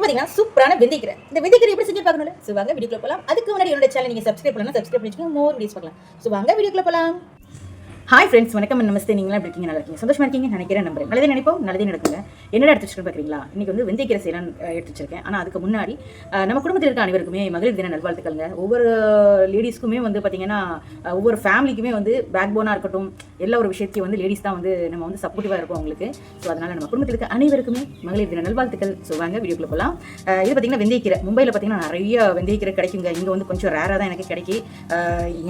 பார்த்தீங்கன்னா சூப்பரான வெந்தயக்கீரை. இந்த வெந்தயக்கீரை எப்படி செஞ்சு பார்க்கணும்ல? ஸோ வாங்க வீடியோக்குள்ள போகலாம். அதுக்கு முன்னாடி என்னோட சேனல் நீங்கள் சப்ஸ்கிரைப் பண்ணலாம், சப்ஸ்கிரைப் பண்ணிச்சுக்கோங்க. மோர் வீடியோஸ் பார்க்கலாம். ஸோ வாங்க வீடியோக்குள்ள போகலாம். ஹாய் ஃப்ரெண்ட்ஸ், வணக்கம், நமஸ்தே. நீங்களா எப்படி இருக்கீங்க? நல்லா இருக்கீங்க, சந்தோஷமா இருக்கீங்க நினைக்கிறேன், நம்புறேன். நல்லதே நினைப்போம், நல்லதே நடக்குங்க. என்னடா எடுத்து வச்சுருக்கேன் பார்க்குறீங்களா? இன்றைக்கி வந்து வெந்தயக்கீரை செய்யலாம் எடுத்து வச்சிருக்கேன். ஆனால் அதுக்கு முன்னாடி நம்ம குடும்பத்தில் இருக்க அனைவருக்குமே மகளிர் தின நல்வாழ்த்துக்கள்ங்க. ஒவ்வொரு லேடிஸ்க்குமே வந்து பார்த்தீங்கன்னா ஒவ்வொரு ஃபேமிலிக்குமே வந்து பேக் போனாக இருக்கட்டும், எல்லா ஒரு விஷயத்தையும் வந்து லேடிஸ் தான் வந்து நம்ம வந்து சப்போர்ட்டிவாக இருக்கும் அவங்களுக்கு. ஸோ அதனால் நம்ம குடும்பத்தில் இருக்க அனைவருக்குமே மகளிர் தின நல்வாழ்த்துக்கள். ஸோ வாங்க வீடியோக்குள்ள போகலாம். இது பார்த்தீங்கன்னா வெந்தயக்கீரை. மும்பையில் பார்த்தீங்கன்னா நிறைய வெந்தயக்கீரை கிடைக்குங்க. இங்கே வந்து கொஞ்சம் ரேராக தான் எனக்கு கிடைக்கி.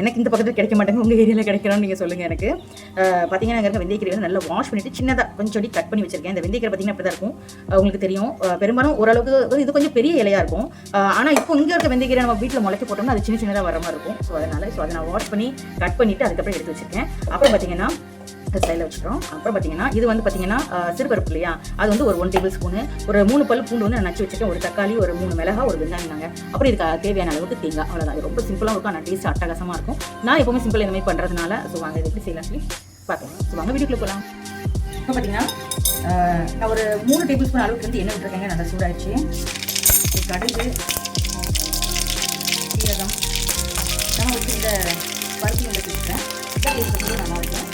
எனக்கு இந்த பக்கத்தில் கிடைக்க மாட்டேங்க, உங்கள் ஏரியாவில் கிடைக்கணும்னு நீங்கள் சொல்லுங்கள். எனக்கு பார்த்தீங்கன்னா இருக்க வெந்தயக்கீரை வந்து நல்லா வாஷ் பண்ணிட்டு சின்னதாக கொஞ்சம் கட் பண்ணி வச்சிருக்கேன். இந்த வெந்தயக்கீரை பார்த்தீங்கன்னா அப்படி தான் இருக்கும், உங்களுக்கு தெரியும். பெரும்பாலும் ஓரளவுக்கு இது கொஞ்சம் பெரிய இலையாக இருக்கும். ஆனால் இப்போ இங்கே இருக்க வெந்தயக்கீரை நம்ம வீட்டில் முளைக்க போட்டோம்னா அது சின்ன சின்னதாக வர மாதிரி இருக்கும். ஸோ அதை நான் வாஷ் பண்ணி கட் பண்ணிவிட்டு அதுக்கப்புறம் எடுத்து வச்சிருக்கேன். அப்புறம் பார்த்தீங்கன்னா ஸ்டைலில் வச்சுக்கிறோம். அப்புறம் பார்த்தீங்கன்னா இது வந்து பார்த்தீங்கன்னா சிறுபருப்பு இல்லையா, அது வந்து ஒரு 1 டேபிள் ஸ்பூனு, ஒரு 3 பல் பூண்டு வந்து நான் நச்சு வச்சுருக்கேன், ஒரு தக்காளி, ஒரு 3 மிளகா, ஒரு வெங்காயம்னாங்க. அப்புறம் இதுக்கு தேவையான அளவுக்கு தேங்காய், அவ்வளோதான். இது ரொம்ப சிம்பிளாக இருக்கும், ஆனால் டேஸ்ட் அட்டகாசமாக இருக்கும். நான் எப்பவுமே சிம்பிள் இந்த மாதிரி பண்ணுறதுனால ஸோ வாங்க இது எப்படி செய்யலாம் சொல்லி பார்க்கலாம். ஸோ வாங்க வீடியோக்குள்ள போகலாம். இப்போ பார்த்தீங்கன்னா நான் ஒரு 3 டேபிள் ஸ்பூன் அளவுக்கு வந்து எண்ணெய் விட்டுருக்கேங்க. நல்லா சூடாகிடுச்சு. கடுகு, சீரகம், நம்ம வச்சு இந்த பருப்பு வந்து வச்சுருக்கேன். நல்லா இருக்கும்.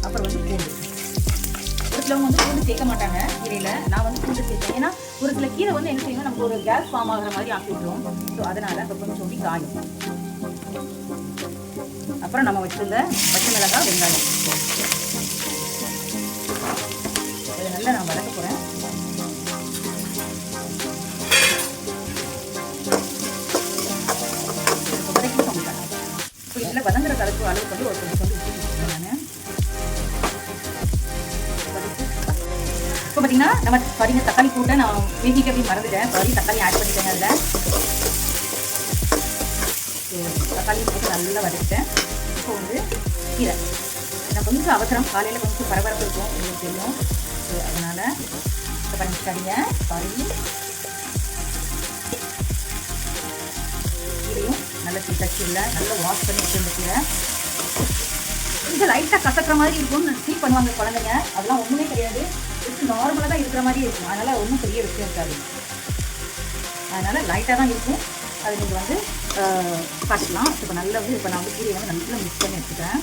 அப்புறம் வந்து பூண்டு. ஒரு சிலவங்க வந்து பூண்டு சேர்க்க மாட்டாங்க கீரையில். நான் வந்து பூண்டு சேர்த்தேன். ஏன்னா ஒரு சில கீரை வந்து என்ன செய்யணும், நமக்கு ஒரு கேஸ் ஃபார்ம் ஆகிற மாதிரி ஆக்கி விட்டுரும். ஸோ அதனால் இப்போ கொஞ்சம் சொல்லி காயும். அப்புறம் நம்ம வச்சுருந்த பச்சை மிளகாய், வெங்காயம், இதை நல்லா நான் வதக்க போகிறேன். இப்போ இதில் வதங்குற அளவுக்கு வந்து ஒரு கொஞ்சம் வந்து வச்சுருக்கேன் நான். இப்போ பார்த்தீங்கன்னா நம்ம சரிங்க தக்காளி போட்டு நான் வேகிக்க அப்படி மறந்துட்டேன். சாரி, தக்காளி ஆட் பண்ணிட்டேன் அதில். தக்காளி போட்டு நல்லா வதக்கிட்டேன். இப்போ வந்து கீரை நான் கொஞ்சம் அவசரம், காலையில் கொஞ்சம் பரபரப்பு இருக்கும், உங்களுக்கு தெரியும். ஸோ அதனால் இப்போ பண்ணிக்காதீங்க, சாரி. கீரையும் நல்லா தச்சில்லை, நல்லா வாஷ் பண்ணி வச்சுருந்த கீரை கொஞ்சம் லைட்டாக கசக்கிற மாதிரி இருக்கும்னு ஃபீல் பண்ணுவாங்க குழந்தைங்க. அதெல்லாம் ஒன்றுமே கிடையாது, நார்மலாக தான் இருக்கிற மாதிரியே இருக்கும். அதனால் ஒன்றும் பெரிய விஷயம் இருக்காது. அதனால் லைட்டாக தான் இருக்கும். அது நீங்கள் வந்து காட்டலாம். இப்போ நல்லா வந்து இப்போ நான் வந்து கீரையை வந்து நல்லா மிக்ஸ் பண்ணி எடுத்துக்கிறேன்.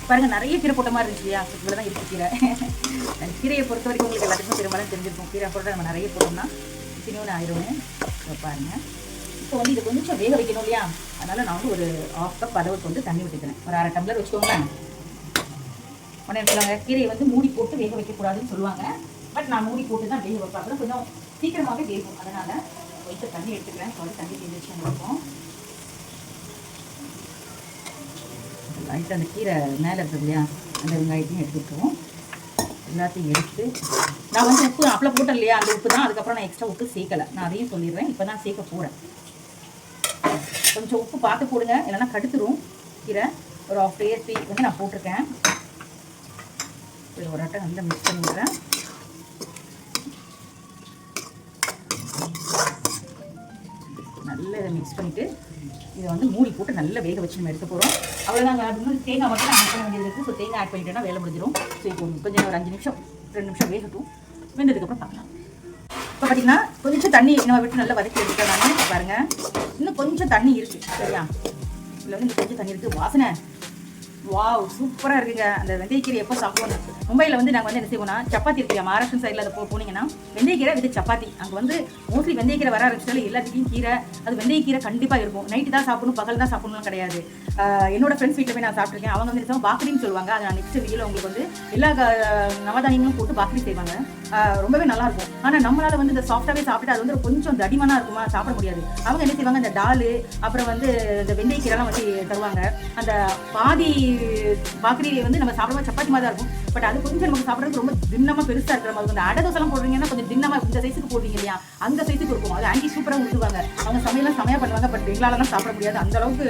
பாருங்கள், நிறைய கீரை போட்ட மாதிரி இருந்துச்சு இல்லையா? இவ்வளோ தான் இருக்குது கீரை. கீரையை பொறுத்த வரைக்கும் உங்களுக்கு எல்லாத்துக்கும் பெரும்பாலும் தெரிஞ்சிருக்கும். கீரை போட்டு நம்ம நிறைய போட்டோம்னா சின்னோன்னு ஆயிடுவோம். பாருங்கள், இப்போ வந்து இது கொஞ்சம் வேக வைக்கணும் இல்லையா? அதனால் நான் வந்து ஒரு 1/2 கப் அளவுக்கு வந்து தண்ணி விட்டுக்கிறேன். ஒரு 1/2 டம்ளர் வச்சுக்கோங்களேன். உடனே சொல்லுவாங்க கீரையை வந்து மூடி போட்டு வேக வைக்கக்கூடாதுன்னு சொல்லுவாங்க. பட் நான் மூடி போட்டு தான் வேக வைப்பேன். அப்புறம் கொஞ்சம் சீக்கிரமாகவே வேகும். அதனால் கொஞ்சம் தண்ணி எடுத்துக்கிறேன். கொஞ்சம் தண்ணி செஞ்சு இருக்கும். லைட்டாக அந்த கீரை மேலே இருக்குது இல்லையா, அந்த வெங்காயத்தையும் எடுத்துக்கிட்டோம். எல்லாத்தையும் எடுத்து நான் வந்து உப்பு அப்பளம் போட்டேன் இல்லையா, அந்த உப்பு தான். அதுக்கப்புறம் நான் எக்ஸ்ட்ரா உப்பு சேர்க்கலை, நான் அதையும் சொல்லிடுறேன். இப்போ தான் சேர்க்க போகிறேன். கொஞ்சம் உப்பு பார்த்து போடுங்க, இல்லைன்னா கடுத்துரும் கீரை. ஒரு 1/2 டீஸ்பூன் வந்து நான் போட்டிருக்கேன். ஒரு அட்டை நல்லா மிக்ஸ் பண்ணிடுறேன். நல்லா இதை மிக்ஸ் பண்ணிவிட்டு இதை வந்து மூடி போட்டு நல்லா வேக வச்சு நம்ம எடுக்க போகிறோம். அவ்வளோதாங்க. அது வந்து தேங்காய் மட்டும் நான் ஆட் பண்ண வேண்டியது இருக்குது. ஸோ தேங்காய் ஆட் பண்ணிட்டேன்னா வேலை முடிஞ்சிடும். ஸோ இப்போ கொஞ்சம் ஒரு 5 நிமிஷம் 2 நிமிஷம் வேகட்டும். வெந்ததுக்கப்புறம் பார்க்கலாம். இப்போ பார்த்தீங்கன்னா கொஞ்சம் தண்ணி நம்ம விட்டு நல்லா வதக்கி எடுத்துட்டேன் நான். பாருங்கள், இன்னும் கொஞ்சம் தண்ணி இருக்குது சரியா? இதில் வந்து கொஞ்சம் தண்ணி இருக்குது. வாசனை வாவ், சூப்பராக இருக்குங்க. அந்த வெந்தயக்கீரை எப்போ சாப்பிடுவோம்? மும்பையில் வந்து நாங்கள் வந்து என்ன செய்வோம்னா, சப்பாத்தி இருக்கு மகாராஷ்டிரன் சைடில் அதை போனீங்கன்னா வெந்தயக்கீரை வித் சப்பாத்தி. அங்கே வந்து மோஸ்ட்லி வெந்தயக்கீரை வர ஆரம்பிச்சாலும் எல்லாத்துக்கும் கீரை, அது வெந்தயக்கீரை கண்டிப்பாக இருக்கும். நைட்டு தான் சாப்பிடணும், பகல் தான் சாப்பிடணும்னு கிடையாது. என்னோட ஃப்ரெண்ட்ஸ் வீட்டில் போய் நான் சாப்பிட்ருக்கேன். அவங்க வந்து பாக்கரின்னு சொல்லுவாங்க. அதை நான் நெக்ஸ்ட் வீடியோவில் உங்களுக்கு வந்து எல்லா நவதானியங்களும் போட்டு பாக்கரி செய்வாங்க. ரொம்பவே நல்லாயிருக்கும். ஆனால் நம்மளால் வந்து இந்த சாஃப்டாகவே சாப்பிட்டு அது வந்து கொஞ்சம் தடிமனாக இருக்குமா, சாப்பிட முடியாது. அவங்க என்ன செய்வாங்க, இந்த டால் அப்புறம் வந்து இந்த வெந்தயக்கீரைலாம் வச்சு தருவாங்க. அந்த பாதி பாக்கரி வந்து நம்ம சாப்பிடும்போது சப்பாத்தி மாதிரி தான் இருக்கும். பட் அது கொஞ்சம் நமக்கு சாப்பிட்றது ரொம்ப தின்னமாக பெருசாக இருக்கிற மாதிரி. அந்த அடை தோசைலாம் போடுறீங்கன்னா கொஞ்சம் தின்னமாக இந்த சைஸுக்கு போடுவீங்க இல்லையா, அந்த சைஸுக்கு இருக்கும். அது ஆண்டி சூப்பராக ஊற்றுவாங்க. அவங்க சமையலாம் செமையாக பண்ணுவாங்க. பட் எங்களாலலாம் சாப்பிட முடியாது, அந்த அளவுக்கு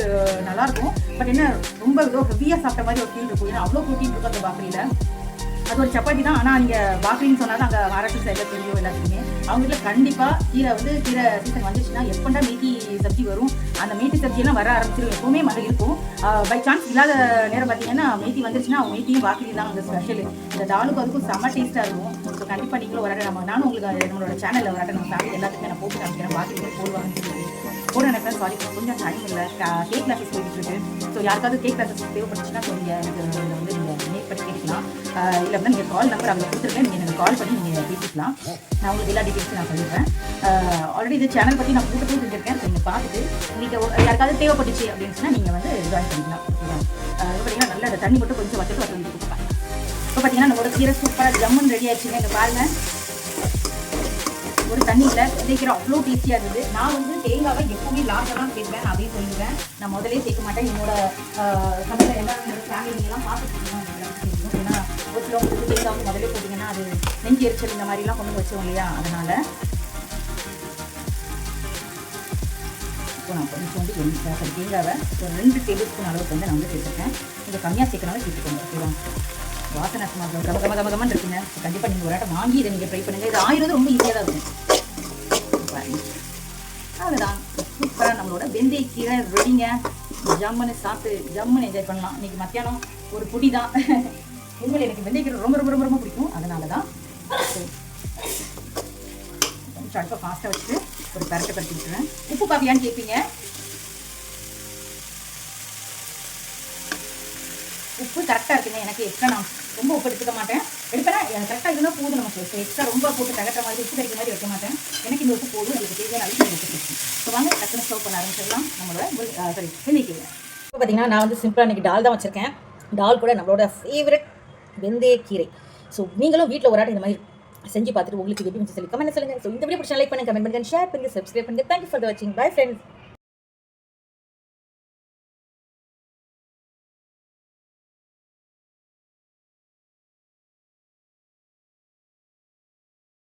நல்லாயிருக்கும். பட் என்ன ரொம்ப ஏதோ ஹெவியாக சாப்பிட்ட மாதிரி ஒரு ஃபீல் இருக்கும். ஏன்னா அவ்வளோ ப்ரோட்டீன் இருக்கும் அந்த பாக்கரியில். அது ஒரு சப்பாத்தி தான். ஆனால் நீங்கள் பாக்கரின்னு சொன்னால் தான் அங்கே மகாராஷ்டிரா சைடில் தெரியும் எல்லாத்துக்குமே. அவங்க வீட்டில் கண்டிப்பாக கீரை சீசன் வந்துச்சுன்னா எப்போண்டா மேத்தி சப்ஜி வரும், அந்த மேத்தி சப்ஜியெல்லாம் வர ஆரம்பிச்சிடும். எப்போவுமே மரம் இருக்கும். பை சான்ஸ் இல்லாத நேரம் பார்த்தீங்கன்னா மேத்தி வந்துருச்சுன்னா அவங்க மேத்தியும் பாக்கி தான் அந்த ஸ்பெஷல். இந்த தாலுக்கு அதுக்கும் செம்ம டேஸ்ட்டாக இருக்கும். ஸோ கண்டிப்பாக நீங்களும் ஒரு நானும் உங்களுக்கு நம்மளோட சேனலில் ஒரு நம்ம ஃபேமிலி எல்லாத்துக்குமே நான் போட்டு காமிக்கிறேன். பாக்கி போடுவாங்கன்னு சொல்லி போட நினைக்கிறேன். சாரி கொஞ்சம் டைம் இல்லை, கேக் கிளாஸஸ் போயிட்டு இருக்கு. ஸோ யாருக்காவது கேக் கிளாஸஸ் தேவைப்பட்டுச்சுன்னா நீங்கள் எனக்கு நீங்கள் மேக் பண்ணி கேட்கலாம். இல்லை அப்படின்னா நீங்கள் கால் நம்பர் அவங்க கொடுத்துருக்கேன், நீங்கள் எனக்கு கால் பண்ணி நீங்கள் பேசிக்கலாம். நான் உங்களுக்கு எல்லா டீட்டெயில்ஸும் நான் சொல்லிடுறேன். ஆல்ரெடி இந்த சேனல் பற்றி நான் போட்டு செஞ்சுருக்கேன். ஸோ நீங்கள் பார்த்துட்டு உங்களுக்கு யாருக்காவது தேவைப்பட்டுச்சு அப்படின்னு சொன்னால் நீங்கள் வந்து ஜாயின் பண்ணிக்கலாம். ஓகேவா? பார்த்தீங்கன்னா நல்லா அந்த தண்ணி மட்டும் கொஞ்சம் வச்சுட்டு கொடுப்பாங்க. இப்போ பார்த்தீங்கன்னா நம்மளோட கீரை சூப்பராக ஜம்முன்னு ரெடி ஆயிடுச்சுங்க. இங்கே பாருங்கள், ஒரு தண்ணி இல்லை, விதைக்கிற அவ்வளோ டேஸ்டியாக இருந்தது. நான் வந்து தேங்காவை எப்பவுமே லாஸ்ட்டாக தான் சேர்ப்பேன், நான் அப்படின்னு சொல்லிடுவேன். நான் முதலே சேர்க்க மாட்டேன். என்னோட சமையல் எல்லாரும் என்னோட ஃபேமிலிலாம் பார்த்துட்டு ஏன்னா ஒரு சிலவங்களுக்கு தேங்காய் வந்து முதலே போட்டிங்கன்னா அது நெஞ்சு எரிச்சல் இந்த மாதிரிலாம் கொண்டு வச்சோம் இல்லையா, அதனால் இப்போ நான் கொஞ்சம் வந்து தேங்காவை ஒரு 2 டேபிள் ஸ்பூன் அளவுக்கு வந்து நான் வந்து சேர்த்துருக்கேன். கொஞ்சம் கம்மியாக சேர்க்கனாலும் சேர்த்துக்கோங்க. ஓகேவா? வாசனை கமகமன்னு இருக்குங்க. கண்டிப்பாக நீங்கள் ஒரு ஆட்டம் வாங்கி இதை நீங்கள் ட்ரை பண்ணுங்கள். இது ஆயிரம் ரொம்ப ஈஸியாக தான் இருக்கும். அதுதான் சூப்பராக நம்மளோட வெந்தயக்கீரை ரெடிங்க. ஜம்முன்னு சாப்பிட்டு ஜம்முன்னு என்ஜாய் பண்ணலாம். இன்றைக்கி மத்தியானம் ஒரு பொடி தான். உண்மையில் எனக்கு வெந்தயக்கீரை ரொம்ப ரொம்ப ரொம்ப ரொம்ப பிடிக்கும். அதனால தான் கொஞ்சம் அடுப்பை ஃபாஸ்ட்டாக வச்சுட்டு ஒரு பரட்டை பரட்டி விட்டுருவேன். உப்பு பாப்பியான்னு கேட்பீங்க. உப்பு கரெக்டாக இருக்குங்க. எனக்கு எக்ஸ்ட்ரா நான் ரொம்ப உப்பு எடுத்துக்க மாட்டேன். எடுப்பேன்னா கரெக்டாக இருந்தால் போதும் நமக்கு. எக்ஸ்ட்ரா ரொம்ப போட்டு தகட்டுற மாதிரி உப்பு கிடைக்கிற மாதிரி வைக்க மாட்டேன். எனக்கு இந்த உப்பு போதும், எனக்கு தேவையான அளவுக்கு உப்பு கிடைக்கும். ஸோ வாங்க டக்குன்னு ஸ்டவ் பண்ண ஆரம்பிச்சிடலாம் நம்மளோட வெந்தயக்கீரை. இப்போ பார்த்தீங்கன்னா நான் வந்து சிம்பிளாக இன்றைக்கி டால் தான் வச்சுருக்கேன். டால் கூட நம்மளோட ஃபேவரட் வெந்தயக்கீரை. ஸோ நீங்களும் வீட்டில் ஒரு ஆட்டம் இந்த மாதிரி செஞ்சு பார்த்துட்டு உங்களுக்கு எப்படி சொல்லி கமெண்ட் சொல்லுங்கள். ஸோ இந்த வீடியோ பிடிச்சா லைக் பண்ணுங்கள், கமெண்ட் பண்ணுங்கள், ஷேர் பண்ணுங்கள், சப்ஸ்கிரைப் பண்ணுங்கள். தேங்க்யூ ஃபார் வாட்சிங். Bye friends.